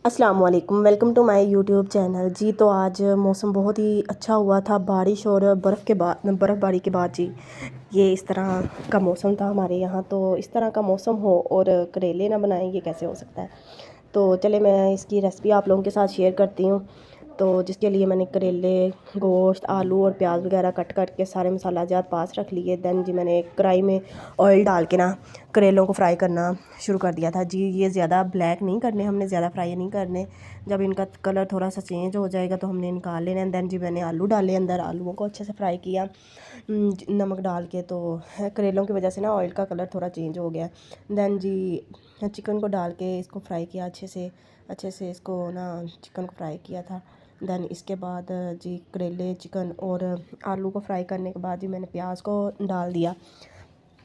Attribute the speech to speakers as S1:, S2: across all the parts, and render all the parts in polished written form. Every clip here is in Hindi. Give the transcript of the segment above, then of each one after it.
S1: अस्सलाम वालेकुम, welcome to my YouTube channel जी। तो आज मौसम बहुत ही अच्छा हुआ था, बारिश और बर्फ़बारी के बाद जी ये इस तरह का मौसम था हमारे यहाँ। तो इस तरह का मौसम हो और करेले ना बनाएं, ये कैसे हो सकता है। तो चले मैं इसकी रेसिपी आप लोगों के साथ शेयर करती हूँ। तो जिसके लिए मैंने करेले, गोश्त, आलू और प्याज वगैरह कट करके सारे मसाला जात पास रख लिए। दैन जी मैंने कढ़ाई में ऑयल डाल के ना करेलों को फ्राई करना शुरू कर दिया था जी। ये ज़्यादा ब्लैक नहीं करने, हमने ज़्यादा फ्राई नहीं करने। जब इनका कलर थोड़ा सा चेंज हो जाएगा तो हमने निकाल लेना। दैन जी मैंने आलू डाले अंदर, आलूओं को अच्छे से फ्राई किया नमक डाल के। तो करेलों की वजह से ना ऑयल का कलर थोड़ा चेंज हो गया। दैन जी चिकन को डाल के इसको फ्राई किया अच्छे से इसको ना चिकन को फ्राई किया था। दैन इसके बाद जी करेले, चिकन और आलू को फ्राई करने के बाद जी मैंने प्याज को डाल दिया।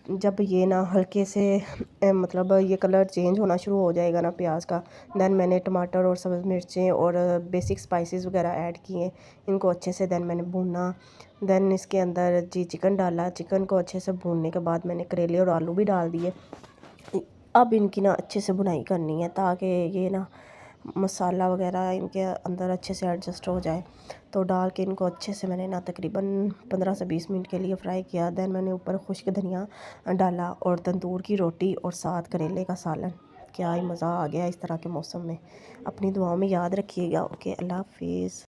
S1: जब ये ना हल्के से मतलब ये कलर चेंज होना शुरू हो जाएगा ना प्याज का, दैन मैंने टमाटर और सब्ज़ मिर्चें और बेसिक स्पाइसेस वगैरह ऐड किए। इनको अच्छे से दैन मैंने भूना। दैन इसके अंदर जी चिकन डाला। चिकन को अच्छे से भूनने के बाद मैंने करेले और आलू भी डाल दिए। अब इनकी ना अच्छे से भुनाई करनी है ताकि ये ना मसाला वगैरह इनके अंदर अच्छे से एडजस्ट हो जाए। तो डाल के इनको अच्छे से मैंने ना तकरीबन 15 से 20 मिनट के लिए फ्राई किया। दैन मैंने ऊपर खुश्क धनिया डाला और तंदूर की रोटी और साथ करेले का सालन। क्या ही मज़ा आ गया इस तरह के मौसम में। अपनी दुआओं में याद रखिएगा। ओके, अल्लाह हाफिज़।